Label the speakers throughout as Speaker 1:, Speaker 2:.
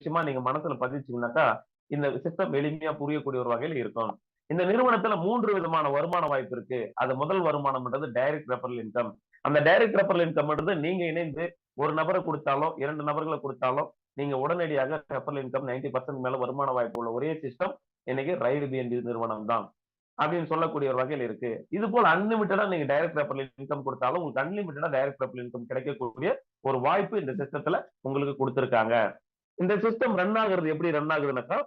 Speaker 1: விஷயமா நீங்க மனசுல பதிச்சுங்கனாக்கா, இந்த சிஸ்டம் எளிமையா புரியக்கூடிய ஒரு வகையில இருக்கும். இந்த நிறுவனத்துல 3 விதமான வருமான வாய்ப்பு இருக்கு. அது முதல் வருமானம்ன்றது டைரக்ட் ரெஃபரல் இன்கம். அந்த டைரக்ட் ரெஃபரல் இன்கம்ன்றது நீங்க இணைந்து ஒரு நபர குடுத்தாலோ, 2 நபர்கள குடுத்தாலோ, நீங்க உடனடியாக ரெஃபரல் இன்கம் 90% மேல வருமான வாய்ப்பு உள்ள ஒரே சிஸ்டம் இன்னைக்கு ரைடு நிறுவனம் தான். அப்படின்னு சொல்லக்கூடிய ஒரு வகையில் இருக்கு. இது போல அன்லிமிட்டடா நீங்க டைரக்ட் ரெஃபரல் இன்கம் கொடுத்தாலும் உங்களுக்கு அன்லிமிட்டடா டைரக்ட் ரெஃபரல் இன்கம் கிடைக்கக்கூடிய ஒரு வாய்ப்பு இந்த சிஸ்டத்துல உங்களுக்கு கொடுத்திருக்காங்க. இந்த சிஸ்டம் ரன் ஆகுறது எப்படி ரன் ஆகுதுன்னாக்கா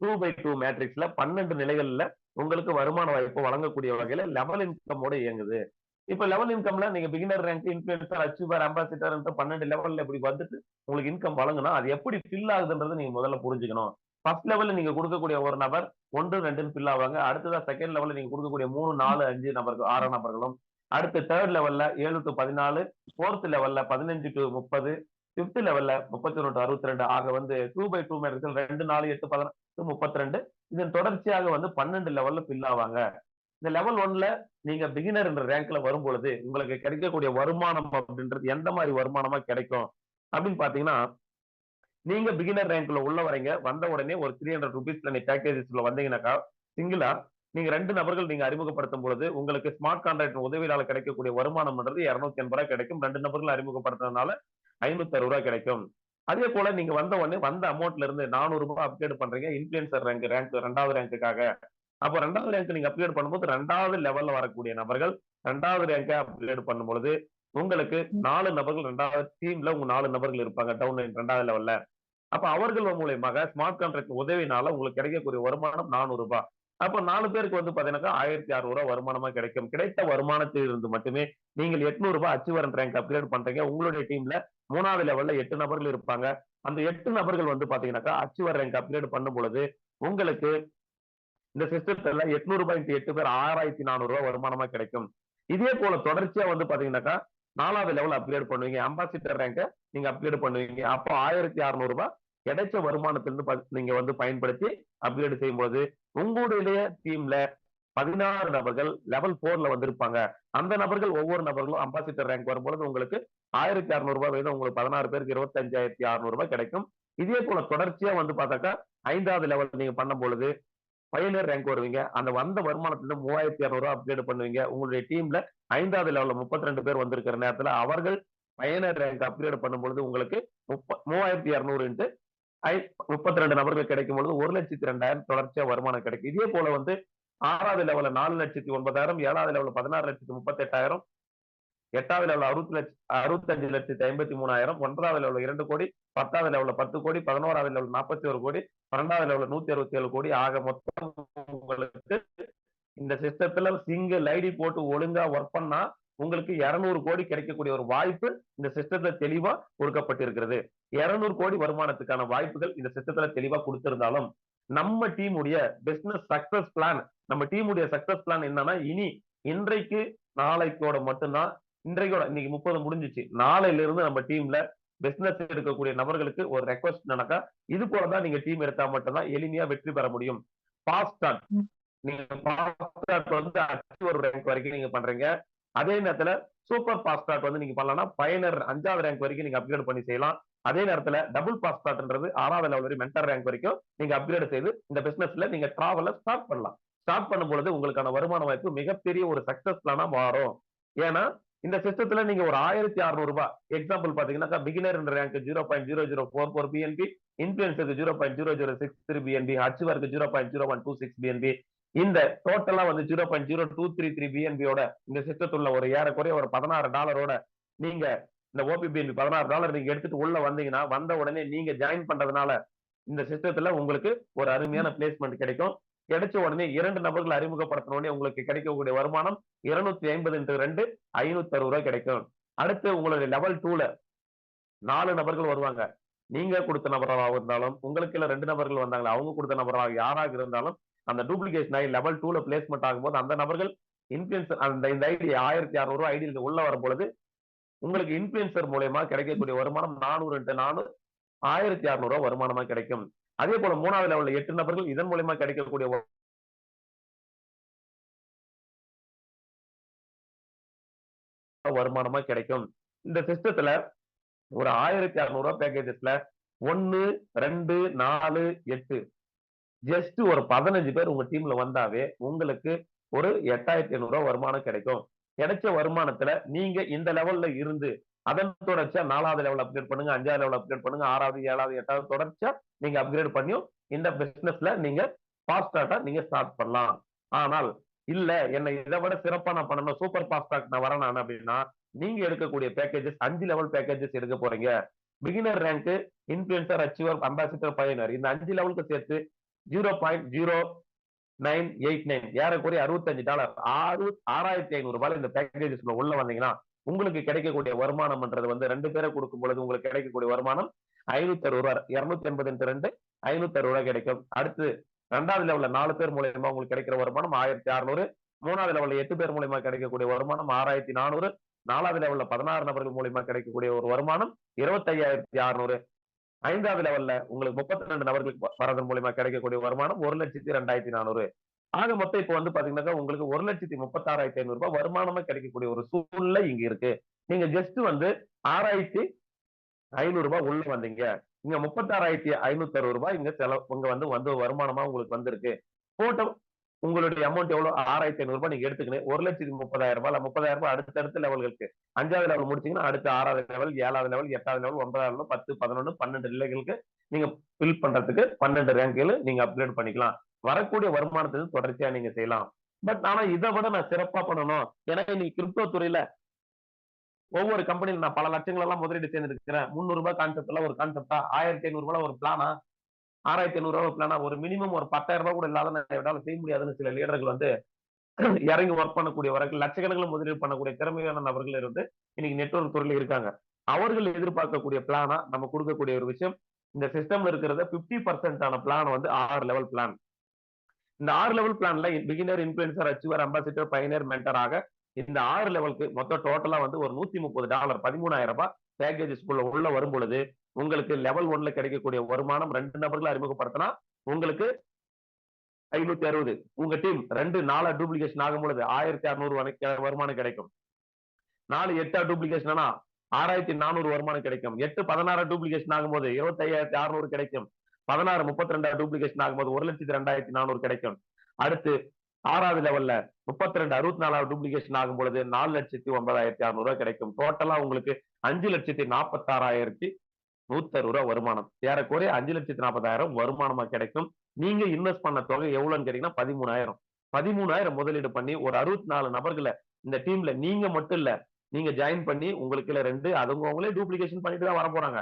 Speaker 1: 2/2 மேட்ரிக்ஸ்ல 12 நிலைகள்ல உங்களுக்கு வருமான வாய்ப்பு வழங்கக்கூடிய வகையில லெவல் இன்கமோட இயங்குது. இப்ப லெவல் இன்கம்ல நீங்க beginner rank, influencer, achiever, ambassador 12 லெவல்ல இப்படி வந்துட்டு உங்களுக்கு இன்கம் வழங்குனா அது எப்படி ஃபில் ஆகுதுன்றதை நீங்க முதல்ல புரிஞ்சுக்கணும். ஃபர்ஸ்ட் லெவல்ல நீங்க கொடுக்கக்கூடிய ஒரு நபர் 1, 2ன்னு ஃபில் ஆவாங்க. அடுத்ததா செகண்ட் லெவல்ல நீங்க கொடுக்கக்கூடிய 3, 4, 5 நபர்கள் 6 நபர்களும், அடுத்து தேர்ட் லெவல்ல 7 to 14, ஃபோர்த் லெவல்ல 15 to 30, ஃபிஃப்த் லெவல்ல 31 to 62 ஆக வந்து 2/2 மேட்ரிக்ஸ்ல 2, 4, 8, 16, 32 இதன் தொடர்ச்சியாக வந்து 12 லெவல்ல ஃபில் ஆவாங்க. இந்த லெவல் 1ல நீங்க பிகினர் என்ற ரேங்க்ல வரும்பொழுது உங்களுக்கு கிடைக்கக்கூடிய வருமானம் அப்படின்றது எந்த மாதிரி வருமானமா கிடைக்கும் அப்படின்னு பாத்தீங்கன்னா, நீங்க பிகினர் ரேங்க்ல உள்ள வரீங்க. வந்த உடனே ஒரு 300 ரூபீஸ்ல நீ பேக்கேஜஸ்ல வந்தீங்கன்னாக்கா, சிங்கிளா நீங்க 2 நபர்கள் நீங்க அறிமுகப்படுத்தும் பொழுது, உங்களுக்கு ஸ்மார்ட் கான்ட்ராக்ட் உதவியால கிடைக்கக்கூடிய வருமானம்ன்றது ரூ. 280 கிடைக்கும். 2 நபர்கள் அறிமுகப்படுத்துறதுனால ரூ. 560 கிடைக்கும். அதே போல நீங்க வந்த உடனே வந்த அமௌண்ட்ல இருந்து ரூ. 400 அப்கிரேட் பண்றீங்க. இன்ஃப்ளூயன்சர் ரேங்க் 2வது ரேங்க்குக்காக. அப்ப 2வது ரேங்க் நீங்க அப்கிரேட் பண்ணும்போது 2வது லெவல்ல வரக்கூடிய நபர்கள் 2வது ரேங்க அப்கிரேட் பண்ணும்பொழுது, உங்களுக்கு 4 நபர்கள் 2வது டீம்ல உங்க 4 நபர்கள் இருப்பாங்க. டவுன் 2வது லெவல்ல. அப்ப அவர்கள் மூலியமாக ஸ்மார்ட் கான்ட்ராக்ட் உதவினால உங்களுக்கு கிடைக்கக்கூடிய வருமானம் ரூ. 400. அப்ப 4 பேருக்கு வந்து பாத்தீங்கன்னா ரூ. 1600 வருமானமா கிடைக்கும். கிடைத்த வருமானத்தில் இருந்து மட்டுமே நீங்கள் ரூ. 800 அச்சீவரன்ட் ரேங்க் அப்கிரேட் பண்றீங்க. உங்களுடைய டீம்ல 3வது லெவல்ல 8 நபர்கள் இருப்பாங்க. அந்த 8 நபர்கள் வந்து பாத்தீங்கன்னாக்கா அச்சீவர் ரேங்க் அப்கிரேட் பண்ணும் பொழுது உங்களுக்கு இந்த சிஸ்டத்துல ரூ. 800 8 பேர் ரூ. 6400 வருமானமா கிடைக்கும். இதே போல தொடர்ச்சியா வந்து பாத்தீங்கன்னாக்கா 4வது லெவல் அப்கிரேட் பண்ணுவீங்க. அம்பாசிடர் ரேங்க நீங்க அப்கிரேட் பண்ணுவீங்க. அப்போ ரூ. 1600 கிடைச்ச வருமானத்திலிருந்து நீங்க வந்து பயன்படுத்தி அப்கிரேட் செய்யும்போது உங்களுடைய டீம்ல 16 நபர்கள் லெவல் 4ல வந்திருப்பாங்க. அந்த நபர்கள் ஒவ்வொரு நபர்களும் அம்பாசிடர் ரேங்க் வரும்பொழுது உங்களுக்கு ரூ. 1600 வீதம் உங்களுக்கு 16 பேருக்கு ரூ. 25,600 கிடைக்கும். இதே போல தொடர்ச்சியா வந்து பார்த்தாக்கா 5வது லெவல் நீங்க பண்ணும் பொழுது பயனர் ரேங்க் வருவீங்க. அந்த வந்த வருமானத்துல 3,200 அப்கிரேட் பண்ணுவீங்க. உங்களுடைய டீம்ல 5வது லெவல்ல 32 பேர் வந்திருக்கிற நேரத்துல அவர்கள் பயனர் ரேங்க் அப்கிரேட் பண்ணும்பொழுது உங்களுக்கு 3,200 இன்டு 32 நபர்கள் கிடைக்கும் பொழுது 1,02,000 தொடர்ச்சியா வருமானம் கிடைக்கும். இதே போல வந்து 6வது லெவல்ல 4,09,000, 7வது லெவல்ல 16,38,000, 8வது லெவல்ல 65,53,000, 9வது லெவல்ல 2 கோடி, 10வது லெவல்ல 10 கோடி, 11வது லெவல் 41 கோடி, 12வது லெவல்ல 167 கோடி ஆக மொத்தம் உங்களுக்கு இந்த சிஸ்டத்துல சிங்கிள் ஐடி போட்டு ஒழுங்கா ஒர்க் பண்ணா உங்களுக்கு 200 கோடி கிடைக்கக்கூடிய ஒரு வாய்ப்பு இந்த சிஸ்டத்துல தெளிவா கொடுக்கப்பட்டிருக்கிறது. 200 கோடி வருமானத்துக்கான வாய்ப்புகள் இந்த சிஸ்டத்துல தெளிவா கொடுத்திருந்தாலும் நம்ம டீம் உடைய பிசினஸ் சக்சஸ் பிளான் நம்ம டீம் உடைய சக்சஸ் பிளான் என்னன்னா இன்றைக்கு நாளைக்கோட மட்டும்தான் இன்றைக்கோட இன்னைக்கு 30 முடிஞ்சிச்சு. நாளையில இருந்து நம்ம டீம்ல பிசினஸ் எடுக்கக்கூடிய நபர்களுக்கு ஒரு ரெக்வஸ்ட் நடக்கா இது போலதான் நீங்க டீம் எடுத்தா மட்டும்தான் எளிமையா வெற்றி பெற முடியும். ஃபாஸ்ட் ஸ்டார்ட் நீங்க ஃபாஸ்ட் ஸ்டார்ட் வந்து அச்சீவர் ரேங்க் வரைக்கும் நீங்க பண்றீங்க. அதே நேரத்துல சூப்பர் ஃபாஸ்ட் ஸ்டார்ட் வந்து நீங்க பண்ணலாம். பயனர் 5வது ரேங்க் வரைக்கும் நீங்க அப்கிரேட் பண்ணி செய்யலாம். அதே நேரத்துல டபுள் பாஸ் ஸ்டார்ட்ன்றது 6வது லெவல் வரை மென்டர் ரேங்க் வரைக்கும் நீங்க அப்கிரேட் செய்து இந்த பிசினஸ்ல நீங்க டிராவல ஸ்டார்ட் பண்ணலாம். ஸ்டார்ட் பண்ணும்பொழுது உங்களுக்கான வருமான வாய்ப்பு மிகப்பெரிய ஒரு சக்சஸ் பிளானா மாறும். ஏன்னா இந்த சிஸ்டத்துல நீங்க ஒரு ரூ. 1,600 எக்ஸாம்பிள் பாத்தீங்கன்னா பிகினர் ரேங்க் 0.0044 பிஎன்பி, இன்ஃபுளுன்சருக்கு 0.0063 பிஎன்பி, அச்சீவருக்கு 0.0126 பிஎன்பி, இந்த டோட்டலா வந்து 0.0233 பிஎன்பியோட இந்த சிஸ்டத்துள்ள ஒரு ஏறக்குறைய ஒரு $16 நீங்க இந்த ஓபிபிஎன்பி $16 நீங்க எடுத்துட்டு உள்ள வந்தீங்கன்னா வந்த உடனே நீங்க ஜாயின் பண்றதுனால இந்த சிஸ்டத்துல உங்களுக்கு ஒரு அருமையான பிளேஸ்மெண்ட் கிடைக்கும். கிடைச்ச உடனே 2 நபர்கள் அறிமுகப்படுத்தின உடனே உங்களுக்கு கிடைக்கக்கூடிய வருமானம் 250 into 2 560 கிடைக்கும். அடுத்து உங்களுடைய லெவல் 2ல 4 நபர்கள் வருவாங்க. நீங்க கொடுத்த நபராக இருந்தாலும் உங்களுக்கு 2 நபர்கள் வந்தாங்களா அவங்க கொடுத்த நபராக யாராக இருந்தாலும் அந்த டூப்ளிகேஷன் ஆகி லெவல் 2ல பிளேஸ்மெண்ட் ஆகும்போது அந்த நபர்கள் இன்ஃபுளுன்சர் அந்த இந்த ஐடி ரூ. 1,600 ஐடி உள்ள வரும் பொழுது உங்களுக்கு இன்ஃபுளுன்சர் மூலமா கிடைக்கக்கூடிய வருமானம் 400 into 4 1,600 வருமானமா கிடைக்கும். அதே போல 3வது லெவல்ல 8 நபர்கள் இதன் மூலமா கிடைக்கக்கூடிய வருமானமா கிடைக்கும். இந்த சிஸ்டத்துல ஒரு 1,600 பேக்கேஜஸ்ல 1, 2, 4, 8 ஜஸ்ட் ஒரு 15 பேர் உங்க டீம்ல வந்தாவே உங்களுக்கு ஒரு 8,500 ரூபாய் வருமானம் கிடைக்கும். கிடைச்ச வருமானத்துல நீங்க இந்த லெவல்ல இருந்து அதன் தொடர்ச்சியா 4வது லெவல் அப்கிரேட் பண்ணுங்க, 5வது லெவல் அப்கிரேட் பண்ணுங்க, 6வது, 7வது, 8வது தொடர்ச்சியா நீங்க அப்கிரேட் பண்ணியும் இந்த பிசினஸ்ல நீங்க ஃபாஸ்ட் நீங்க ஸ்டார்ட் பண்ணலாம். ஆனால் இல்ல என்ன இதை விட சிறப்பா நான் பண்ணணும், சூப்பர் ஃபாஸ்ட் நான் வரேன் அப்படின்னா நீங்க எடுக்கக்கூடிய பேக்கேஜஸ் 5 லெவல் பேக்கேஜஸ் எடுக்க போறீங்க. Beginner rank, influencer, achiever, ambassador, பயனர் இந்த 5 லெவலுக்கு சேர்த்து 0.0989 ஏறக்குறைய $65 6,500 ரூபாய் இந்த பேக்கேஜஸ் உள்ள வந்தீங்கன்னா உங்களுக்கு கிடைக்கக்கூடிய வருமானம்ன்றது வந்து 2 பேரை கொடுக்கும் பொழுது உங்களுக்கு கிடைக்கக்கூடிய வருமானம் 560 ரூபாய். 280 560 ரூபாய் கிடைக்கும். அடுத்து 2வது லெவல்ல 4 பேர் மூலயமா உங்களுக்கு கிடைக்கிற வருமானம் 1,600. 3வது லெவல்ல 8 பேர் மூலயமா கிடைக்கக்கூடிய வருமானம் 6,400. 4வது லெவல்ல 16 நபர்கள் மூலயமா கிடைக்கக்கூடிய ஒரு வருமானம் 25,600. 5வது லெவல்ல உங்களுக்கு 32 நபர்களுக்கு வரதன் மூலமா கிடைக்கக்கூடிய வருமானம் 1,02,400. ஆக மொத்தம் இப்ப வந்து பாத்தீங்கன்னா உங்களுக்கு 1,36,500 ரூபாய் வருமானமா கிடைக்கக்கூடிய ஒரு சூழ்நிலை இங்க இருக்கு. நீங்க ஜஸ்ட் வந்து 6,500 ரூபாய் உள்ள வந்தீங்க, இங்க 36,560 ரூபாய் இங்க செலவு இங்க வந்து வருமானமா உங்களுக்கு வந்திருக்கு. போட்டோ உங்களுடைய அமௌண்ட் எவ்வளவு 6,500 ரூபாய் நீங்க எடுத்துக்கணும். 1,30,000 ரூபாய் 30,000 ரூபாய் அடுத்தடுத்த லெவல்களுக்கு 5வது லெவல் முடிச்சீங்கன்னா அடுத்து 6வது லெவல், 7வது லெவல், 8வது லெவல், 9வது லெவல், 10, 11, 12 நிலைகளுக்கு நீங்க ஃபில் பண்றதுக்கு 12 ரேங்க்கள் நீங்க அப்கிரேட் பண்ணிக்கலாம். வரக்கூடிய வருமானத்துக்கு தொடர்ச்சியா நீங்க செய்யலாம். பட் ஆனா இதை விட நான் சிறப்பா பண்ணணும், எனக்கு இன்னைக்கு கிரிப்டோ துறையில ஒவ்வொரு கம்பெனியில் நான் பல லட்சங்கள் எல்லாம் முதலீடு செய்திருக்கிறேன். 300 ரூபாய் கான்செப்ட் எல்லாம் ஒரு கான்செப்டா, 1,500 ரூபாய் ஒரு பிளானா, 6,500 ரூபாய் பிளானா, ஒரு மினிமம் ஒரு 10,000 ரூபாய் கூட இல்லாத என்னால செய்ய முடியாதுன்னு சில லீடர்கள் வந்து இறங்கி ஒர்க் பண்ணக்கூடியவர்கள், லட்சக்கணக்கில் முதலீடு பண்ணக்கூடிய திறமையான நபர்கள் இருந்து இன்னைக்கு நெட்வொர்க் துறையில இருக்காங்க. அவர்கள் எதிர்பார்க்கக்கூடிய பிளானா நம்ம கொடுக்கக்கூடிய ஒரு விஷயம், இந்த சிஸ்டம்ல இருக்கிறத 50% பிளான் வந்து 6 லெவல் பிளான். இந்த 6 லெவல் பிளான்ல பிகினர், இன்ஃபுளுசர், அச்சீவர், அம்பாசிடர், பயனர், மென்டராக இந்த 6 லெவலுக்கு மொத்தம் டோட்டலா வந்து ஒரு $130 13,000 ரூபாய் பேக்கேஜஸ் உள்ள வரும் பொழுது உங்களுக்கு லெவல் 1ல கிடைக்கக்கூடிய வருமானம் 2 நபர்களை அறிமுகப்படுத்தினா உங்களுக்கு 560. உங்க டீம் 2 4 டூப்ளிகேஷன் ஆகும் பொழுது 1,600 வருமானம் கிடைக்கும். 4 8 டூப்ளிகேஷன் 6,400 வருமானம் கிடைக்கும். 8 16 டூப்ளிகேஷன் ஆகும்போது 25,600 கிடைக்கும். 16 32 டூப்ளிகேஷன் ஆகும்போது 1,02,400 கிடைக்கும். அடுத்து 6வது லெவல்ல 32 64 டூப்ளிகேஷன் ஆகும் பொழுது 4,09,600 கிடைக்கும். டோட்டலா உங்களுக்கு 5,46,160 ரூபாய் வருமானம். ஏறக்குறைய 5,40,000 வருமானமா கிடைக்கும். நீங்க இன்வெஸ்ட் பண்ண தொகை எவ்வளவுன்னு கேட்டீங்கன்னா 13,000. 13,000 முதலீடு பண்ணி ஒரு 64 நபர்களை இந்த டீம்ல நீங்க மட்டும் இல்ல, நீங்க ஜாயின் பண்ணி உங்களுக்கு 2 அவங்களே டூப்ளிகேஷன் பண்ணிட்டு தான் வர போறாங்க.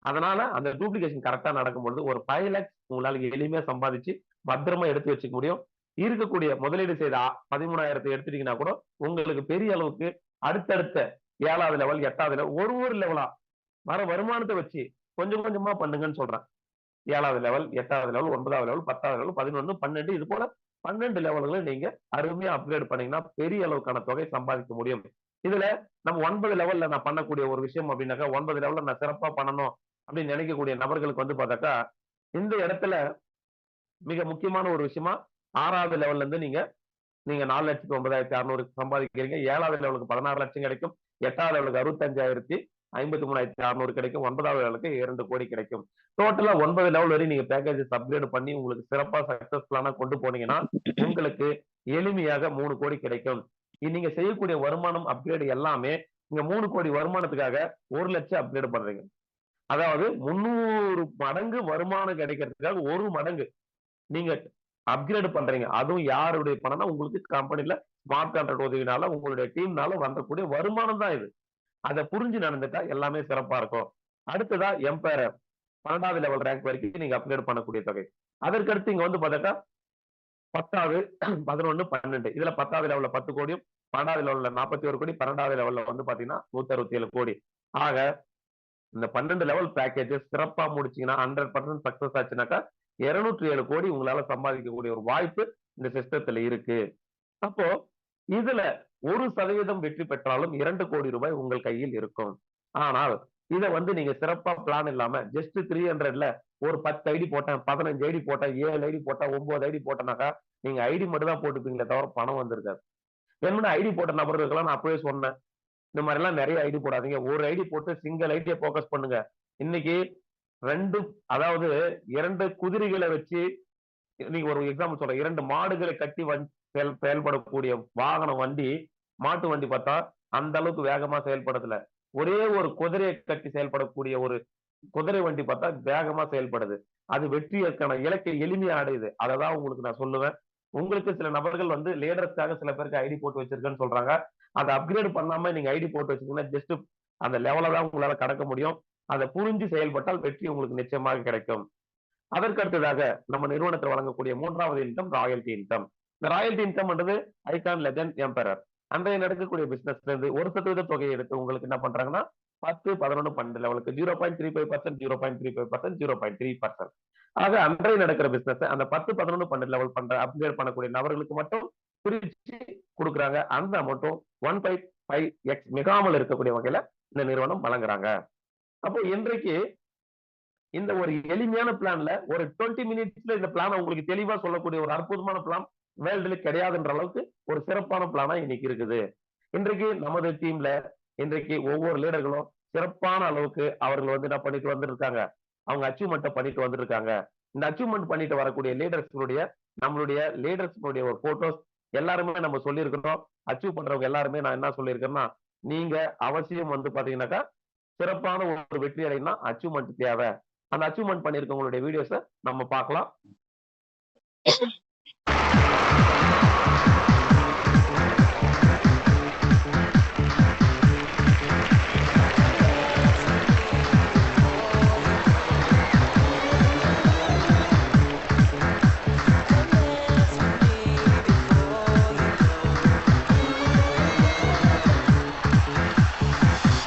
Speaker 1: அதனால அந்த டூப்ளிகேஷன் கரெக்டா நடக்கும்போது ஒரு 5 lakhs உங்களால எளிமையா சம்பாதிச்சு பத்திரமா எடுத்து வச்சுக்க முடியும். இருக்கக்கூடிய முதலீடு செய்த 13,000 எடுத்துட்டீங்கன்னா கூட உங்களுக்கு பெரிய அளவுக்கு அடுத்தடுத்த 7வது லெவல், 8வது லெவல் ஒரு லெவலா வர வருமானத்தை வச்சு கொஞ்சம் கொஞ்சமா பண்ணுங்கன்னு சொல்றேன். 7வது லெவல், 8வது லெவல், 9வது லெவல், 10வது லெவல், 11, 12 இது போல 12 லெவல்களை நீங்க அருமையா அப்கிரேட் பண்ணீங்கன்னா பெரிய அளவுக்கான தொகை சம்பாதிக்க முடியும். இதுல நம்ம 9 லெவல்ல நான் பண்ணக்கூடிய ஒரு விஷயம் அப்படின்னாக்கா, 9 லெவல்ல நான் சிறப்பா பண்ணணும் அப்படின்னு நினைக்கக்கூடிய நபர்களுக்கு வந்து பார்த்தாக்கா, இந்த இடத்துல மிக முக்கியமான ஒரு விஷயமா 6வது லெவல்ல இருந்து நீங்க 4,09,600 சம்பாதிக்கிறீங்க. 7வது லெவலுக்கு 16 லட்சம் கிடைக்கும். 8வது லெவலுக்கு 65,53,600 கிடைக்கும். 9வது லெவலுக்கு 2 கோடி கிடைக்கும். டோட்டலா 9 லெவல் வரை நீங்க பேக்கேஜஸ் அப்கிரேட் பண்ணி உங்களுக்கு சிறப்பா சக்சஸ்ஃபுல்லான கொண்டு போனீங்கன்னா உங்களுக்கு எளிமையாக 3 கோடி கிடைக்கும். நீங்க செய்யக்கூடிய வருமானம் அப்கிரேட் எல்லாமே நீங்க 3 கோடி வருமானத்துக்காக 1 லட்சம் அப்கிரேட் பண்றீங்க. அதாவது 300 மடங்கு வருமானம் கிடைக்கிறதுக்காக 1 மடங்கு நீங்க அப்கிரேட் பண்றீங்க. அதுவும் யாருடைய பணம்னா உங்களுக்கு கம்பெனில ஸ்மார்ட் கான்ட்ராக்ட் உதவினால உங்களுடைய டீம்னால வரக்கூடிய வருமானம் தான் இது. அதை புரிஞ்சு நடந்துட்டா எல்லாமே சிறப்பா இருக்கும். அடுத்ததா எம்பையர் 12வது லெவல் ரேங்க் வரைக்கும் நீங்க அப்கிரேட் பண்ணக்கூடிய தொகை. அதற்கடுத்து இங்க வந்து பார்த்தாக்கா 10வது 11 12 இதுல 10வது லெவல்ல 10 கோடியும், 12வது லெவல்ல 41 கோடி, 12வது லெவல்ல வந்து பாத்தீங்கன்னா 167 கோடி. ஆக இந்த 12 லெவல் பேக்கேஜஸ் சிறப்பா முடிச்சீங்கன்னா 100% சக்சஸ் ஆச்சுனாக்கா 207 கோடி உங்களால சம்பாதிக்கக்கூடிய ஒரு வாய்ப்பு இந்த சிஸ்டத்துல இருக்கு. அப்போ இதுல 1% வெற்றி பெற்றாலும் 2 கோடி ரூபாய் உங்கள் கையில் இருக்கும். ஆனால் இதை வந்து நீங்க சிறப்பா பிளான் இல்லாம ஜஸ்ட் 300ல ஒரு 10 ஐடி போட்டேன், 15 ஐடி போட்டேன், 7 ஐடி போட்டேன், 9 ஐடி போட்டேனாக்கா நீங்க ஐடி மட்டும் தான் போட்டுப்பீங்களே தவிர பணம் வந்திருக்காது. என்ன ஐடி போட்ட நபர்களுக்கெல்லாம் நான் அப்பவே சொன்னேன், இந்த மாதிரி எல்லாம் நிறைய ஐடி போடாதீங்க. ஒரு ஐடி போட்டு சிங்கிள் ஐடியை போக்கஸ் பண்ணுங்க. இன்னைக்கு 2 அதாவது 2 குதிரைகளை வச்சு நீங்க ஒரு எக்ஸாம்பிள் சொல்றேன், 2 மாடுகளை கட்டி செயல்படக்கூடிய வாகனம் வண்டி, மாட்டு வண்டி பார்த்தா அந்த அளவுக்கு வேகமா செயல்படுறதில்ல. ஒரே ஒரு குதிரையை கட்டி செயல்படக்கூடிய ஒரு குதிரை வண்டி பார்த்தா வேகமா செயல்படுது. அது வெற்றியற்கான இலக்கை எளிமையா அடையுது. அததான் உங்களுக்கு நான் சொல்லுவேன். உங்களுக்கு சில நபர்கள் வந்து லீடர்ஸ்க்காக சில பேருக்கு ஐடி போட்டு வச்சிருக்கேன்னு சொல்றாங்க. அதை அப்கிரேட் பண்ணாம நீங்க ஐடி போட்டு வச்சிருக்கீங்கன்னா ஜஸ்ட் அந்த லெவல தான் உங்களால கடக்க முடியும். அதை புரிஞ்சு செயல்பட்டால் வெற்றி உங்களுக்கு நிச்சயமாக கிடைக்கும். அதற்கு அடுத்ததாக நம்ம நிறுவனத்தில் வழங்கக்கூடிய 3வது இன்கம் ராயல்டி இன்கம். இந்த ராயல்டி இன்கம்ன்றது ஐகான், லெஜண்ட், எம்பரர் அன்றைய நடக்கக்கூடிய பிசினஸ்ல இருந்து 1% தொகையை எடுத்து உங்களுக்கு என்ன பண்றாங்கன்னா 10, 11, 12 லெவலுக்கு 0.35%, 0.35%, 0.3%. ஆக அன்றைய நடக்கிற பிசினஸ் அந்த 10, 11, 12 லெவல் பண்ற அப்கிரேட் பண்ணக்கூடிய நபர்களுக்கு மட்டும் பிரிச்சு கொடுக்குறாங்க. அந்த அமௌண்ட்டும் 1.5x மிகாமல் இருக்கக்கூடிய வகையில இந்த நிறுவனம் வழங்குறாங்க. அப்போ இன்றைக்கு இந்த ஒரு எளிமையான பிளான்ல ஒரு 20 மினிட்ஸ்ல இந்த பிளான் உங்களுக்கு தெளிவா சொல்லக்கூடிய ஒரு அற்புதமான பிளான் வேர்ல்டுல கிடையாதுன்ற அளவுக்கு ஒரு சிறப்பான பிளானா இன்னைக்கு இருக்குது. இன்றைக்கு நமது டீம்ல இன்றைக்கு ஒவ்வொரு லீடர்களும் சிறப்பான அளவுக்கு அவர்கள் வந்து என்ன பண்ணிட்டு வந்திருக்காங்க, அவங்க அச்சீவ்மெண்ட் பண்ணிட்டு வந்திருக்காங்க. இந்த அச்சீவ்மெண்ட் பண்ணிட்டு வரக்கூடிய லீடர்ஸ்களுடைய நம்மளுடைய லீடர்ஸ்களுடைய ஒரு போட்டோஸ் எல்லாருமே நம்ம சொல்லியிருக்கிறோம். அச்சீவ் பண்றவங்க எல்லாருமே நான் என்ன சொல்லியிருக்கேன்னா, நீங்க அவசியம் வந்து பாத்தீங்கன்னாக்கா சிறப்பான ஒரு வெற்றி அடையணும்னா அச்சீவ்மெண்ட் தேவை. அந்த அச்சீவ்மெண்ட் பண்ணிருக்கவங்களுடைய வீடியோஸை நம்ம பார்க்கலாம்.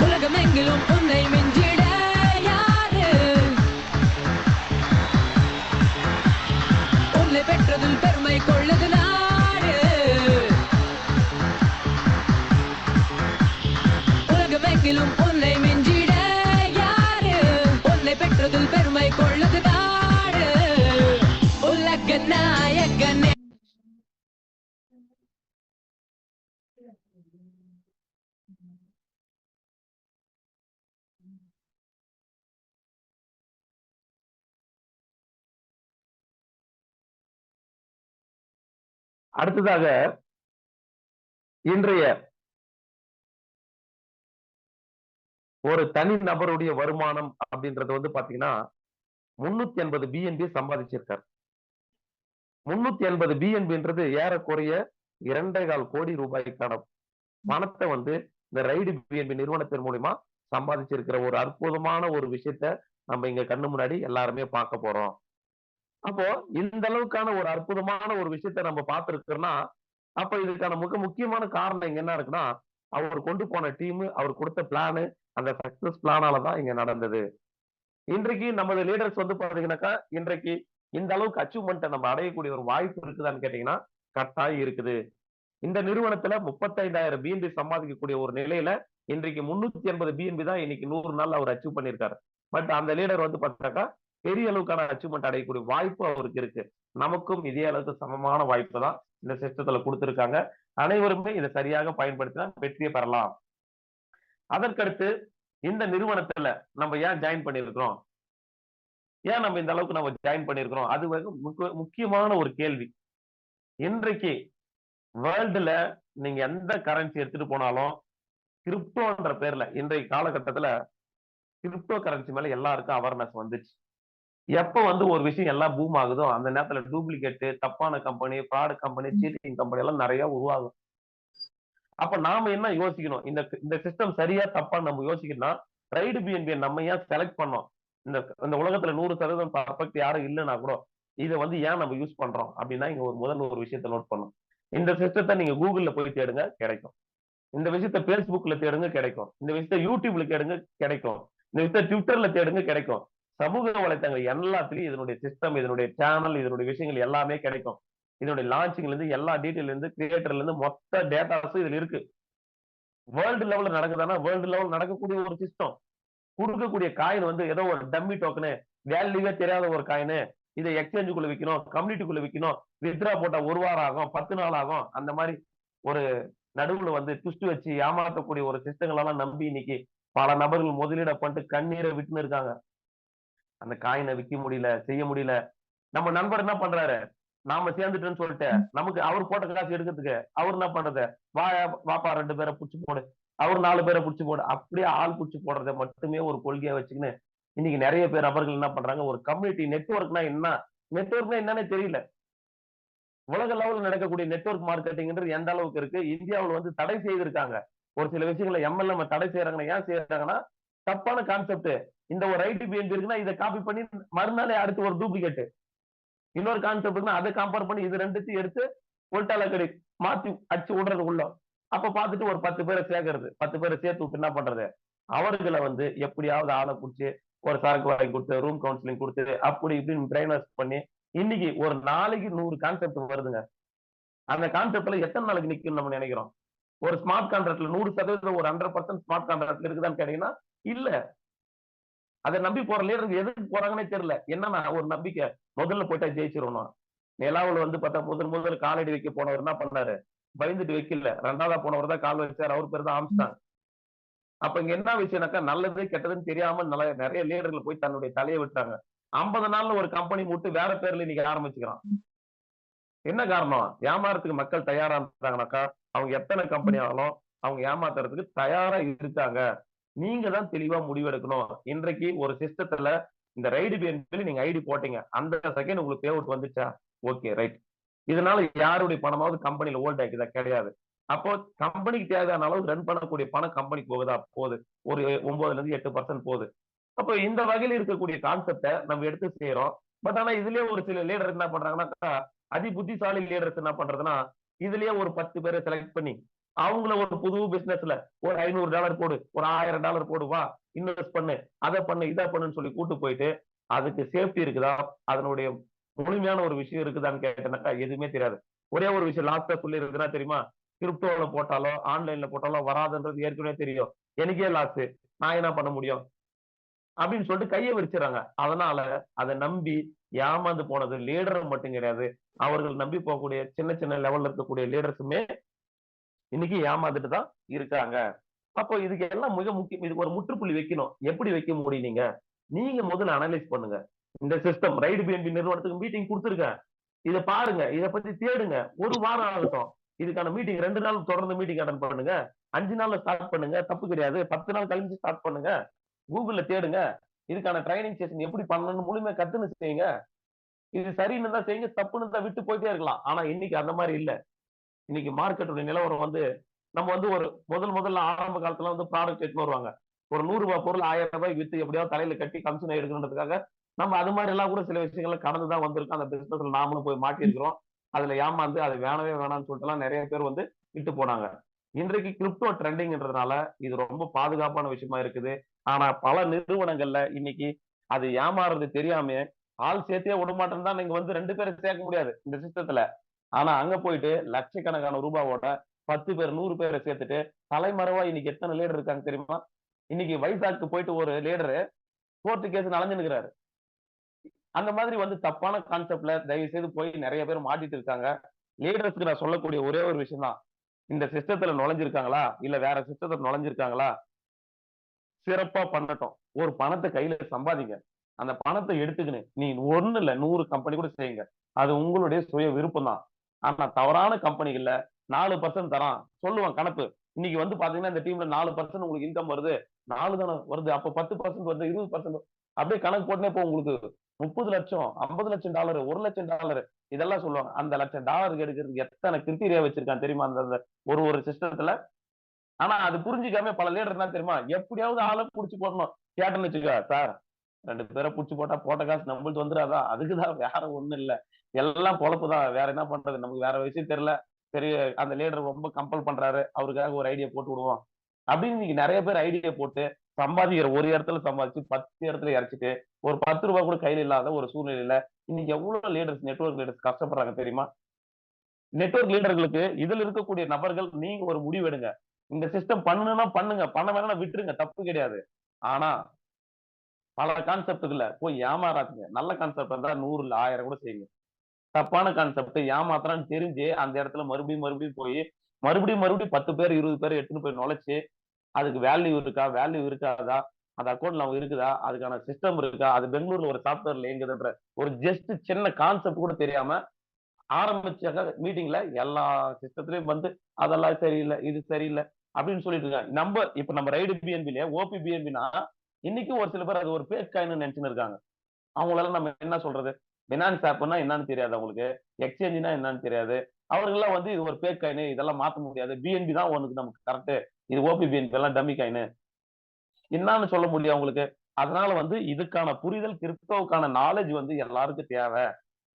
Speaker 2: உலகமெங்கிலும் உன்னை மிஞ்சிட யாரு, உன்னை பெற்றதில் பெருமை கொள்ளுது நாடு. உலகமெங்கிலும் உன்னை மிஞ்சிட யாரு, உன்னை பெற்றதில் பெருமை கொள்ளுது நாடு. உலக நாயகனே
Speaker 1: அடுத்ததாக இன்றைய ஒரு தனி நபருடைய வருமானம் அப்படின்றது வந்து பாத்தீங்கன்னா 380 பிஎன்பி சம்பாதிச்சிருக்காரு. 380 பிஎன்பின்றது ஏறக்குறைய 2.25 கோடி ரூபாய்க்கான பணத்தை வந்து இந்த ரைடு பிஎன்பி நிறுவனத்தின் மூலியமா சம்பாதிச்சிருக்கிற ஒரு அற்புதமான ஒரு விஷயத்த நம்ம இங்க கண்ணு முன்னாடி எல்லாருமே பார்க்க போறோம். அப்போ இந்த அளவுக்கான ஒரு அற்புதமான ஒரு விஷயத்த நம்ம பார்த்திருக்கிறோம்னா, அப்ப இதுக்கான மிக முக்கியமான காரணம் இங்க என்ன இருக்குன்னா, அவர் கொண்டு போன டீம், அவர் கொடுத்த பிளானு, அந்த சக்சஸ் பிளானாலதான் இங்க நடந்தது. இன்றைக்கு நமது லீடர்ஸ் வந்து பாத்தீங்கன்னாக்கா, இன்றைக்கு இந்த அளவுக்கு அச்சீவ்மெண்ட் நம்ம அடையக்கூடிய ஒரு வாய்ப்பு இருக்குதான்னு கேட்டீங்கன்னா கட்டாயம் இருக்குது. இந்த நிறுவனத்துல 35,000 பிஎன்பி சம்பாதிக்கக்கூடிய ஒரு நிலையில இன்றைக்கு 380 பிஎன்பி தான் இன்னைக்கு 100 நாள் அவர் அச்சீவ் பண்ணியிருக்காரு. பட் அந்த லீடர் வந்து பார்த்தாக்கா பெரிய அளவுக்கான அச்சீவ்மெண்ட் அடையக்கூடிய வாய்ப்பு அவருக்கு இருக்கு. நமக்கும் இதே அளவுக்கு சமமான வாய்ப்பு தான் இந்த சிஸ்டத்துல கொடுத்திருக்காங்க. அனைவருமே இதை சரியாக பயன்படுத்தினா வெற்றியை பெறலாம். அதற்கடுத்து இந்த நிறுவனத்துல நம்ம ஏன் ஜாயின் பண்ணியிருக்கிறோம், ஏன் நம்ம இந்த அளவுக்கு நம்ம ஜாயின் பண்ணியிருக்கிறோம், அது முக்கியமான ஒரு கேள்வி. இன்றைக்கு வேர்ல்டுல நீங்க எந்த கரன்சி எடுத்துட்டு போனாலும் கிரிப்டோன்ற பேர்ல இன்றைய காலகட்டத்துல கிரிப்டோ கரன்சி மேல எல்லாருக்கும் அவேர்னஸ் வந்துச்சு. எப்ப வந்து ஒரு விஷயம் எல்லாம் பூம் ஆகுதோ அந்த நேரத்துல டூப்ளிகேட், தப்பான company, fraud company, cheating company எல்லாம் நிறைய உருவாகும். அப்ப நாம என்ன யோசிக்கணும், இந்த இந்த சிஸ்டம் சரியா தப்பான்னு நம்ம யோசிக்கணும்னா ரைடு பிஎன்பியை நம்ம ஏன் செலக்ட் பண்ணோம், இந்த இந்த உலகத்துல 100% பர்ஃபெக்ட் யாரும் இல்லைன்னா கூட இதை வந்து ஏன் நம்ம யூஸ் பண்றோம் அப்படின்னா இங்க முதல்ல ஒரு விஷயத்த நோட் பண்ணும். இந்த சிஸ்டத்தை நீங்க கூகுள்ல போய் தேடுங்க கிடைக்கும். இந்த விஷயத்த பேஸ்புக்ல தேடுங்க கிடைக்கும். இந்த விஷயத்த யூடியூப்ல தேடுங்க கிடைக்கும். இந்த விஷயத்த ட்விட்டர்ல தேடுங்க கிடைக்கும். சமூக வலைத்தளங்கள் எல்லாத்துலயும் இதனுடைய சிஸ்டம், இதனுடைய சேனல், இதனுடைய விஷயங்கள் எல்லாமே கிடைக்கும். இதனுடைய லான்ச்சிங்ல இருந்து எல்லா டீட்டெயில இருந்து கிரியேட்டர்ல இருந்து மொத்த டேட்டாஸும் இதுல இருக்கு. வேர்ல்டு லெவல்ல நடக்குதானா வேர்ல்டு லெவல் நடக்கக்கூடிய ஒரு சிஸ்டம். கொடுக்கக்கூடிய காயின் வந்து ஏதோ ஒரு டம்மி டோக்கனு, வேல்யூவே தெரியாத ஒரு காயின், இதை எக்ஸ்சேஞ்சுக்குள்ள விற்கணும், கம்யூனிட்டிக்குள்ள விற்கணும், வித்ரா போட்டா 1 வாரம் ஆகும், 10 நாள் ஆகும், அந்த மாதிரி ஒரு நடுவுல வந்து ட்விஸ்ட் வச்சு ஏமாற்றக்கூடிய ஒரு சிஸ்டங்கள் எல்லாம் நம்பி இன்னைக்கு பல நபர்கள் முதலீட பண்ணிட்டு கண்ணீரை விட்டுன்னு இருக்காங்க. அந்த காயினை விக்க முடியல, செய்ய முடியல. நம்ம நண்பர் என்ன பண்றாரு, நாம சேர்ந்துட்டோம்னு சொல்லிட்டு நமக்கு அவர் போட்ட காசு எடுக்கிறதுக்கு அவர் என்ன பண்றது, வா வாப்பா 2 பேரை புடிச்சு போடு, அவர் 4 பேரை புடிச்சு போடு, அப்படியே ஆள் புடிச்சு போடுறதை மட்டுமே ஒரு கொள்கையா வச்சுக்கின்னு இன்னைக்கு நிறைய பேர் நபர்கள் என்ன பண்றாங்க, ஒரு கம்யூனிட்டி நெட்வொர்க்னா என்ன, நெட்வொர்க்னா என்னன்னே தெரியல. உலக லெவலில் நடக்கக்கூடிய நெட்வொர்க் மார்க்கெட்டிங்ன்றது எந்த அளவுக்கு இருக்கு, இந்தியாவில் வந்து தடை செய்திருக்காங்க. ஒரு சில விஷயங்களை எம்எல்ஏ தடை செய்யறாங்கன்னா ஏன் செய்யறாங்கன்னா, தப்பான கான்செப்ட். இந்த ஒரு ஐடிபிஎன்பி இருக்குன்னா இதை காப்பி பண்ணி மறுநாளே அடுத்து ஒரு டூப்ளிகேட், இன்னொரு கான்செப்ட் இருக்குன்னா அதை கம்பேர் பண்ணி இது ரெண்டுத்தையும் எடுத்து உள்டால கடி மாத்தி அடிச்சு விடுறது உள்ள. அப்ப பார்த்துட்டு ஒரு 10 பேரை சேர்க்கறது, 10 பேரை சேர்த்து விட்டு என்ன பண்றது, அவர்களை வந்து எப்படியாவது ஆளை பிடிச்சி ஒரு சரக்கு வாங்கி கொடுத்து ரூம் கவுன்சிலிங் கொடுத்து அப்படி இப்படின்னு பிரெயின் வாஷ் பண்ணி இன்னைக்கு ஒரு நாளைக்கு 100 கான்செப்ட் வருதுங்க. அந்த கான்செப்ட்ல எத்தனை நாளைக்கு நிக்கும் நம்ம நினைக்கிறோம். ஒரு ஸ்மார்ட் கான்ட்ராக்ட்ல 100% ஒரு 100% ஸ்மார்ட் கான்ட்ராக்ட் இருக்குதான்னு கேட்டீங்கன்னா இல்ல. அதை நம்பி போற லீடருக்கு எதுக்கு போறாங்கன்னே தெரியல. என்னன்னா ஒரு நம்பிக்கை, முதல்ல போயிட்டா ஜெயிச்சிடணும். நிலாவுல வந்து பார்த்தா முதல் காலடி வைக்க போனவர் என்ன பண்ணாரு, பயந்துட்டு வைக்கல, 2வதா போனவர் தான் கால் வச்சாரு, அவர் பேர் தான் ஆம்ஸ்டாங். அப்ப இங்க என்ன விஷயம்னாக்கா, நல்லது கெட்டதுன்னு தெரியாம நிறைய லீடர்கள் போய் தன்னுடைய தலையை விட்டாங்க. 50 நாள்ல ஒரு கம்பெனி விட்டு வேற பேர்ல இன்னைக்கு ஆரம்பிச்சுக்கிறான். என்ன காரணம், ஏமாறதுக்கு மக்கள் தயாரா இருந்தாங்கனாக்கா அவங்க எத்தனை கம்பெனி ஆனாலும் அவங்க ஏமாத்துறதுக்கு தயாரா இருக்காங்க. நீங்க தான் தெளிவா முடிவெடுக்கணும். இன்றைக்கு ஒரு சிஸ்டத்துல இந்த ரைடு பேன் நீங்க ஐடி போட்டீங்க, அந்த செகண்ட் உங்களுக்கு பே அவுட் வந்துச்சா, ஓகே ரைட். இதனால யாருடைய பணமாவது கம்பெனில ஹோல்ட் ஆகிக்குதா, கிடையாது. அப்போ கம்பெனிக்கு தேவையான அளவு ரன் பண்ணக்கூடிய பணம் கம்பெனிக்கு போகுதா, போகுது. ஒரு 9ல இருந்து 8% போகுது. அப்போ இந்த வகையில இருக்கக்கூடிய கான்செப்டை நம்ம எடுத்து செய்யறோம். பட் ஆனா இதுலயே ஒரு சில லீடர் என்ன பண்றாங்கன்னா, அதி புத்திசாலி லீடர்ஸ் என்ன பண்றதுன்னா, இதுலயே ஒரு 10 பேரை செலக்ட் பண்ணி அவங்கள ஒரு புது பிசினஸ்ல ஒரு $500 போடு, ஒரு $1000 போடு, வா இன்வெஸ்ட் பண்ணு, அதை பண்ணு, இதை பண்ணுன்னு சொல்லி கூட்டு போயிட்டு அதுக்கு சேஃப்டி இருக்குதா, அதனுடைய முழுமையான ஒரு விஷயம் இருக்குதான்னு கேட்டனாக்கா எதுவுமே தெரியாது. ஒரே ஒரு விஷயம் லாஸ்டா சொல்லி இருக்குன்னா தெரியுமா, கிரிப்டோல போட்டாலோ ஆன்லைன்ல போட்டாலோ வராதுன்றது ஏற்கனவே தெரியும், எனக்கே லாஸ், நான் என்ன பண்ண முடியும் அப்படின்னு சொல்லிட்டு கையை விரிச்சுறாங்க. அதனால அதை நம்பி ஏமாந்து போனது லீடர் மட்டும் கிடையாது, அவர்கள் நம்பி போகக்கூடிய சின்ன சின்ன லெவல்ல இருக்கக்கூடிய லீடர்ஸுமே இன்னைக்கு ஏமாந்துட்டு தான் இருக்காங்க. அப்போ இதுக்கு எல்லாம் மிக முக்கியம், இதுக்கு ஒரு முற்றுப்புள்ளி வைக்கணும். எப்படி வைக்க முடியும், நீங்க முதல்ல அனலைஸ் பண்ணுங்க. இந்த சிஸ்டம் ரைடு பிஎன்பி நிறுவனத்துக்கு மீட்டிங் கொடுத்துருக்கேன், இதை பாருங்க, இதை பத்தி தேடுங்க. ஒரு வாரம் ஆகட்டும், இதுக்கான மீட்டிங் 2 நாள் தொடர்ந்து மீட்டிங் அட்டன் பண்ணுங்க, 5 நாள்ல ஸ்டார்ட் பண்ணுங்க, தப்பு கிடையாது. 10 நாள் கழிஞ்சு ஸ்டார்ட் பண்ணுங்க, கூகுள்ல தேடுங்க, இதுக்கான ட்ரைனிங் செஷன் எப்படி பண்ணணும்னு முழுமையா கத்துன்னு செய்யுங்க. இது சரின்னு தான் செய்யுங்க, தப்புன்னு தான் விட்டு போயிட்டே இருக்கலாம். ஆனா இன்னைக்கு அந்த மாதிரி இல்ல. இன்னைக்கு மார்க்கெட்டுடைய நிலவரம் வந்து நம்ம வந்து ஒரு முதல்ல ஆரம்ப காலத்துல வந்து ப்ராடக்ட் எடுத்து வருவாங்க, ஒரு ₹100 பொருள் ₹1000 வித்து எப்படியாவது தலையில கட்டி கமிஷன் எடுக்கணுன்றதுக்காக நம்ம அது மாதிரி எல்லாம் கூட சில விஷயங்களை கடந்துதான் வந்திருக்கோம். அந்த பிசினஸ்ல நாமளும் போய் மாட்டியிருக்கிறோம். அதுல ஏமாந்து அது வேணவே வேணாம்னு சொல்லிட்டு எல்லாம் நிறைய பேர் வந்து விட்டு போனாங்க. இன்றைக்கு கிரிப்டோ ட்ரெண்டிங்ன்றதுனால இது ரொம்ப பாதுகாப்பான விஷயமா இருக்குது. ஆனா பல நிறுவனங்கள்ல இன்னைக்கு அது ஏமாறுறது தெரியாம ஆள் சேர்த்தே விடமாட்டேன்னு தான் நீங்க வந்து 2 பேரை சேர்க்க முடியாது இந்த சிஸ்டத்துல. ஆனா அங்க போயிட்டு லட்சக்கணக்கான ரூபாவோட 10 பேர் 100 பேரை சேர்த்துட்டு தலைமறைவா இன்னைக்கு எத்தனை லீடர் இருக்காங்க தெரியுமா. இன்னைக்கு வைசாக்கு போயிட்டு ஒரு லீடரு கோர்ட்டு கேஸ் அலைஞ்சுக்கிறாரு. அந்த மாதிரி வந்து தப்பான கான்செப்ட்ல தயவு செய்து போய் நிறைய பேர் மாட்டிட்டு இருக்காங்க. லீடர்ஸ்க்கு நான் சொல்லக்கூடிய ஒரே ஒரு விஷயம் தான், இந்த சிஸ்டத்துல நுழைஞ்சிருக்காங்களா இல்ல வேற சிஸ்டத்துல நுழைஞ்சிருக்காங்களா, சிறப்பா பண்ணட்டும். ஒரு பணத்தை கையில சம்பாதிங்க, அந்த பணத்தை எடுத்துக்கின்னு நீ ஒண்ணு இல்ல 100 கம்பெனி கூட செய்யுங்க, அது உங்களுடைய சுய விருப்பம் தான். ஆனா தவறான கம்பெனிகள்ல 4% தரான் சொல்லுவான் கணக்கு. இன்னைக்கு வந்து பாத்தீங்கன்னா இந்த டீம்ல 4% உங்களுக்கு இன்கம் வருது, 4 தானே வருது, அப்ப 10% வருது, 20% அப்படியே கணக்கு போட்டுனே இப்போ உங்களுக்கு 30 லட்சம், 50 லட்சம் டாலர், $1 லட்சம் இதெல்லாம் சொல்லுவாங்க. அந்த $1 லட்சம் எடுக்கிறதுக்கு எத்தனை கிரிட்டீரியா வச்சிருக்கான் தெரியுமா அந்த ஒரு சிஸ்டத்துல. ஆனா அது புரிஞ்சுக்காம பல லீடர் என்ன தெரியுமா, எப்படியாவது ஆளை புடிச்சு போடணும். கேட்டேன்னு வச்சுக்க, சார் 2 பேரை புடிச்சு போட்டா போட்ட காசு நம்மளுக்கு வந்துடாதா, அதுக்குதான், வேற ஒண்ணும் இல்ல, எல்லாம் பொழப்புதான், வேற என்ன பண்றது, நமக்கு வேற விஷயம் தெரியல, சரி அந்த லீடர் ரொம்ப கம்பல் பண்றாரு, அவருக்காக ஒரு ஐடியா போட்டு விடுவோம் அப்படின்னு இன்னைக்கு நிறைய பேர் ஐடியா போட்டு சம்பாதிக்கிற, ஒரு இடத்துல சம்பாதிச்சு 10 இடத்துல இறச்சிட்டு ஒரு ₹10 கூட கையில் இல்லாத ஒரு சூழ்நிலையில இன்னைக்கு எவ்வளவு லீடர்ஸ், நெட்வொர்க் லீடர்ஸ் கஷ்டப்படுறாங்க தெரியுமா. நெட்வொர்க் லீடர்களுக்கு இதுல இருக்கக்கூடிய நபர்கள் நீங்க ஒரு முடிவு எடுங்க. இந்த சிஸ்டம் பண்ணுனா பண்ணுங்க, பண்ண வேணா விட்டுருங்க, தப்பு கிடையாது. ஆனா பல கான்செப்டுகள்ல போய் ஏமாறாதீங்க. நல்ல கான்செப்ட் இருந்தா 100 இல்ல 1000 கூட செய்யுங்க. தப்பான கான்செப்ட் ஏமாத்துறான்னு தெரிஞ்சு அந்த இடத்துல மறுபடியும் போய் மறுபடியும் 10 பேர் 20 பேர் எடுத்துன்னு போய் நுழைச்சு அதுக்கு வேல்யூ இருக்கா வேல்யூ இருக்காதா, அந்த அக்கௌண்ட்ல அவங்க இருக்குதா, அதுக்கான சிஸ்டம் இருக்கா, அது பெங்களூர்ல ஒரு சாப்ட்வேர்ல இயங்குதுன்ற ஒரு ஜஸ்ட் சின்ன கான்செப்ட் கூட தெரியாம ஆரம்பிச்சாங்க மீட்டிங்ல எல்லா சிஸ்டத்திலயும் வந்து அதெல்லாம் சரியில்லை, இது சரியில்லை அப்படின்னு சொல்லிட்டு இருக்காங்க. இப்ப நம்ம ரைடு பிஎன்பில ஓபி பிஎன்பினா இன்னைக்கும் ஒரு சில பேர் அது ஒரு பேக் காயின்னு நினைச்சுன்னு இருக்காங்க. அவங்களால நம்ம என்ன சொல்றது? பினான்ஸ் ஆப்னா என்னன்னு தெரியாது அவங்களுக்கு. எக்ஸ்சேஞ்சுனா என்னன்னு தெரியாது. அவர்கள்லாம் வந்து இது ஒரு பேக் காயின், இதெல்லாம் மாத்த முடியாது. பிஎன்பி தான் உனக்கு நமக்கு கரெக்ட். இது ஓபி பிஎன்பி எல்லாம் டம்மி காயின். என்னன்னு சொல்ல முடியும் அவங்களுக்கு? அதனால வந்து இதுக்கான புரிதல், கிரிப்டோவுக்கான நாலேஜ் வந்து எல்லாருக்கும் தேவை.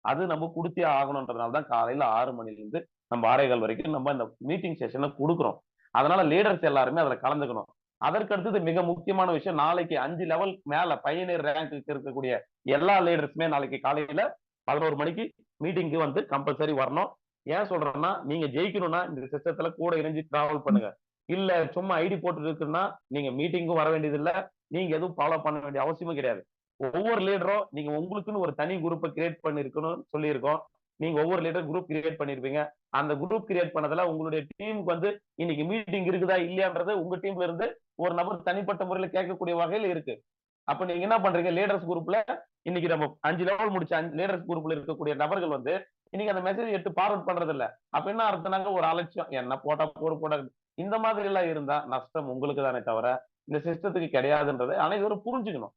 Speaker 1: அது நம்ம குடுத்தே ஆகணும்ன்றதுனால தான் காலையில 6 மணிலிருந்து நம்ம 6:15 வரைக்கும் நம்ம இந்த மீட்டிங் செஷனை குடுக்குறோம். அதனால லீடர்ஸ் எல்லாருமே அதுல கலந்துக்கணும். அதற்கு அடுத்தது மிக முக்கியமான விஷயம், நாளைக்கு 5 லெவல் மேல பயனியர் ரேங்க்கு இருக்கக்கூடிய எல்லா லீடர்ஸுமே நாளைக்கு காலையில 11 மணிக்கு மீட்டிங்க்கு வந்து கம்பல்சரி வரணும். ஏன் சொல்றேன்னா, நீங்க ஜெயிக்கணும்னா இந்த சிஸ்டத்துல கூட இணைஞ்சு டிராவல் பண்ணுங்க. இல்ல சும்மா ஐடி போட்டு இருக்குன்னா நீங்க மீட்டிங்கும் வர வேண்டியது இல்ல. நீங்க எதுவும் ஃபாலோ பண்ண வேண்டிய அவசியமும் கிடையாது. ஒவ்வொரு லீடரும் நீங்க உங்களுக்குன்னு ஒரு தனி குரூப்பை கிரியேட் பண்ணிருக்கணும்னு சொல்லியிருக்கோம். நீங்க ஒவ்வொரு லீடர் குரூப் கிரியேட் பண்ணிருப்பீங்க. அந்த குரூப் கிரியேட் பண்ணதுல உங்களுடைய டீமுக்கு வந்து இன்னைக்கு மீட்டிங் இருக்குதா இல்லையான்றது உங்க டீம்ல இருந்து ஒரு நபர் தனிப்பட்ட முறையில கேட்கக்கூடிய வகையில இருக்கு. அப்ப நீங்க என்ன பண்றீங்க? லீடர்ஸ் குரூப்ல இன்னைக்கு நம்ம 5 லெவல் முடிச்ச லீடர்ஸ் குரூப்ல இருக்கக்கூடிய நபர்கள் வந்து இன்னைக்கு அந்த மெசேஜ் எடுத்து ஃபார்வர்ட் பண்றது இல்ல. அப்ப என்ன அர்த்தம்னாங்க? ஒரு அலட்சியம், என்ன போட்டா போட இந்த மாதிரி எல்லாம் இருந்தா நஷ்டம் உங்களுக்கு தானே தவிர இந்த சிஸ்டத்துக்கு கிடையாதுன்றதை அனைவரும் புரிஞ்சுக்கணும்.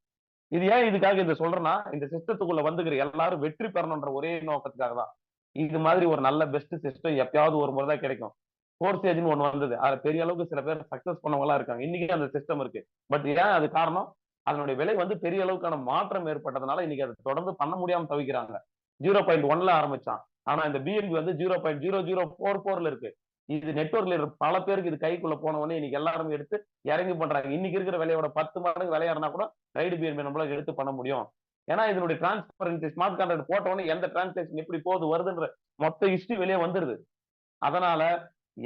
Speaker 1: இது ஏன் இதுக்காக இதை சொல்றேன்னா, இந்த சிஸ்டத்துக்குள்ள வந்துக்கிற எல்லாரும் வெற்றி பெறணும்ன்ற ஒரே நோக்கத்துக்காக தான். இது மாதிரி ஒரு நல்ல பெஸ்ட் சிஸ்டம் எப்பயாவது ஒரு முறை தான் கிடைக்கும். ஃபோர் ஸ்டேஜ்னு ஒண்ணு வந்தது. அதுல பெரிய அளவுக்கு சில பேர் சக்சஸ் பண்ணவங்களா இருக்காங்க. இன்னைக்கு அந்த சிஸ்டம் இருக்கு. பட் ஏன் அது காரணம்? அதனுடைய விலை வந்து பெரிய அளவுக்கான மாற்றம் ஏற்பட்டதுனால இன்னைக்கு அதை தொடர்ந்து பண்ண முடியாம தவிக்கிறாங்க. 0.1ல ஆரம்பிச்சான். ஆனா இந்த பிஎன்பி வந்து 0.0044ல இருக்கு. இது நெட்வொர்க்ல பல பேருக்கு இது கைக்குள்ள போன உடனே இன்னைக்கு எல்லாருமே எடுத்து இறங்கி பண்றாங்க. இன்னைக்கு இருக்கிற விலையோட 10 மடங்கு விலையாடுனா கூட ரைடு பிஎன்பி நம்மளால எடுத்து பண்ண முடியும். ஏன்னா இதனுடைய டிரான்ஸ்பரன்சி ஸ்மார்ட் கான்ட்ராக்ட் போட்ட உடனே எந்த டிரான்சாக்ஷன் எப்படி போகுது வருதுன்ற மொத்த ஹிஸ்டரி வெளியே வந்துருது. அதனால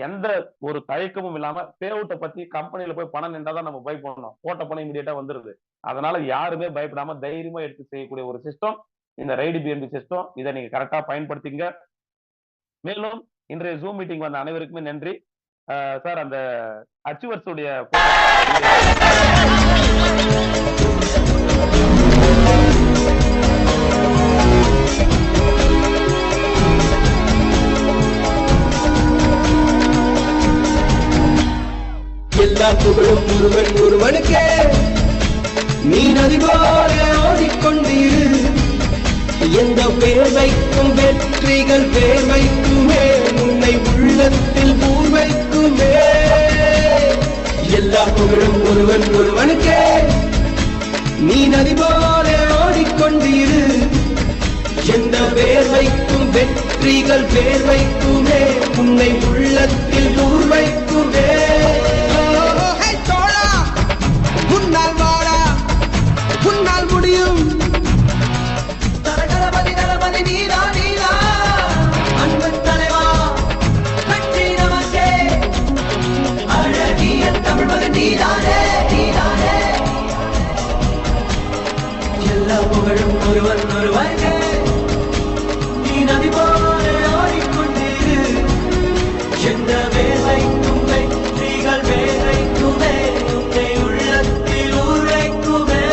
Speaker 1: எந்த ஒரு தயக்கமும் இல்லாம பே அவுட்டை பத்தி கம்பெனில போய் பணம் நின்றாதான் நம்ம பை பண்ணணும். போட்ட பணம் இமீடியட்டா வந்துருது. அதனால யாருமே பயப்படாம தைரியமா எடுத்து செய்யக்கூடிய ஒரு சிஸ்டம் இந்த ரைடு பிஎன்பி சிஸ்டம். இதை நீங்க கரெக்டா பயன்படுத்திங்க. மேலும் இன்றைய ஜூம் மீட்டிங் வந்த அனைவருக்குமே நன்றி. சார் அந்த அச்சுவர்ஸ் உடைய
Speaker 3: எல்லா புகழும் ஒருவனுக்கே. நீ நதி போல ஓடிக்கொண்டிரு. எந்த பேர் வைக்கும் வெற்றிகள் பேர் வைக்குமே. உன்னை உள்ளத்தில் ஊர் வைக்குமே. எல்லா புகழும் ஒருவனுக்கே. நீ நதி போல ஓடிக்கொண்டிரு. எந்த பேர் வைக்கும் வெற்றிகள் பேர் வைக்குமே. உன்னை உள்ளத்தில் ஊர் வைக்குமே. முன்னால் வாடா, முன்னால் முடியும். தளபதி தளபதி நீதா நீதா. அன்பு தலைவா வெற்றி நமக்கே. அழகிய தமிழ் மகன் நீதானே நீதானே. எல்லா புகழும் ஒருவனுக்கே. நீ நதி போல ஓடிக்கொண்டிரு. எந்த வேலைக்கும் வெற்றிகள் வேலைக்குமே. உன்னை உள்ளத்தில் உரைக்குமே.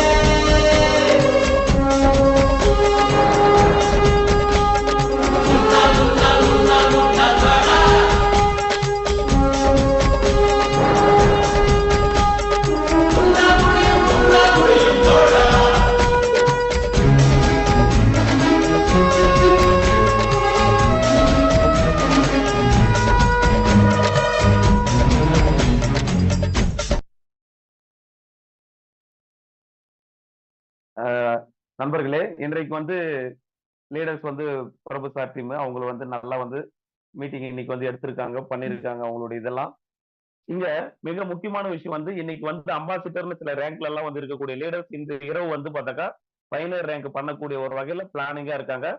Speaker 1: நண்பர்களே, இன்றைக்கு வந்து லீடர்ஸ் வந்து பிரபு சார் டீம் அவங்கள வந்து நல்லா வந்து மீட்டிங் இன்னைக்கு வந்து எடுத்திருக்காங்க, பண்ணிருக்காங்க அவங்களுடைய இதெல்லாம். இங்க மிக முக்கியமான விஷயம் வந்து இன்னைக்கு வந்து அம்பாசிடர்னு சில ரேங்க்ல எல்லாம் வந்து இருக்கக்கூடிய லீடர்ஸ் இந்த இரவு வந்து பார்த்தாக்கா ஃபைனல் ரேங்க் பண்ணக்கூடிய ஒரு வகையில பிளானிங்கா இருக்காங்க.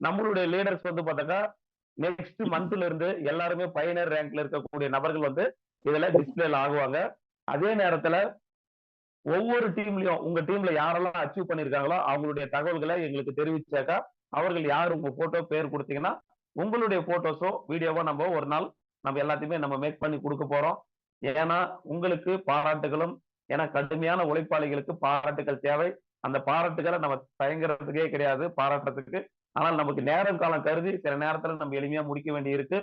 Speaker 1: நம்மளுடைய லீடர்ஸ் வந்து பார்த்தாக்கா நெக்ஸ்ட் மந்த்ல இருந்து எல்லாருமே ஃபைனல் ரேங்க்ல இருக்கக்கூடிய நபர்கள் வந்து இதுல டிஸ்பிளேல ஆகுவாங்க. அதே நேரத்துல ஒவ்வொரு டீம்லயும் உங்க டீம்ல யாரெல்லாம் அச்சீவ் பண்ணிருக்காங்களோ அவங்களுடைய தகவல்களை எங்களுக்கு தெரிவிச்சாக்கா அவர்கள் யார் உங்க போட்டோ பேர் கொடுத்தீங்கன்னா உங்களுடைய போட்டோஸோ வீடியோவோ நம்ம ஒரு நாள் நம்ம எல்லாத்தையுமே நம்ம மேக் பண்ணி கொடுக்க போறோம். ஏன்னா உங்களுக்கு பாராட்டுகளும் ஏன்னா கடுமையான உழைப்பாளிகளுக்கு பாராட்டுகள் தேவை. அந்த பாராட்டுகளை நம்ம தயங்குறதுக்கே கிடையாது பாராட்டுறதுக்கு. ஆனால் நமக்கு நேரம் காலம் கருதி சில நேரத்துல நம்ம எளிமையா முடிக்க வேண்டி இருக்கு.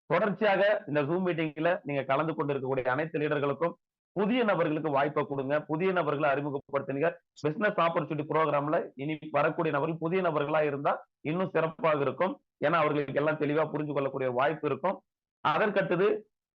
Speaker 1: தொடர்ச்சியாக இந்த ஜூம் மீட்டிங்ல நீங்க கலந்து கொண்டு இருக்கக்கூடிய அனைத்து லீடர்களுக்கும் புதிய நபர்களுக்கு வாய்ப்பை கொடுங்க. புதிய நபர்களை அறிமுகப்படுத்துங்க. பிசினஸ் ஆப்பர்ச்சுனிட்டி ப்ரோக்ராம்ல இனி வரக்கூடிய நபர்கள் புதிய நபர்களா இருந்தா இன்னும் சிறப்பாக இருக்கும். ஏன்னா அவர்களுக்கு எல்லாம் தெளிவா புரிஞ்சு கொள்ளக்கூடிய வாய்ப்பு இருக்கும். அதற்கடுத்தது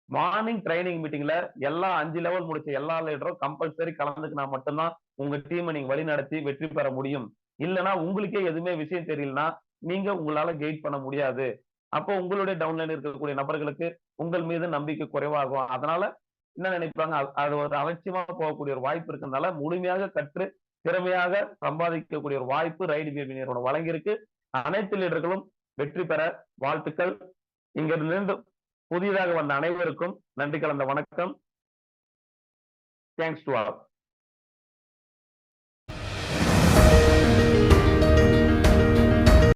Speaker 1: மார்னிங் ட்ரைனிங் மீட்டிங்ல எல்லா 5 லெவல் முடிச்ச எல்லா லீடரும் கம்பல்சரி கலந்துக்கினா மட்டும்தான் உங்க டீமை நீங்க வழி நடத்தி வெற்றி பெற முடியும். இல்லைன்னா உங்களுக்கே எதுவுமே விஷயம் தெரியலனா நீங்க உங்களால கைட் பண்ண முடியாது. அப்போ உங்களுடைய டவுன்லைன் இருக்கக்கூடிய நபர்களுக்கு உங்கள் மீது நம்பிக்கை குறைவாகும். அதனால என்ன நினைப்பாங்க, அது ஒரு அலட்சியமா போகக்கூடிய ஒரு வாய்ப்பு இருக்கிறதுனால முழுமையாக கற்று திறமையாக சம்பாதிக்கக்கூடிய ஒரு வாய்ப்பு ரைடு பேபி நிறுவனம் வழங்கியிருக்கு. அனைத்து லீடர்களும் வெற்றி பெற வாழ்த்துக்கள். இங்கிருந்து புதிதாக வந்த அனைவருக்கும் நன்றி கலந்த வணக்கம். Thanks to all.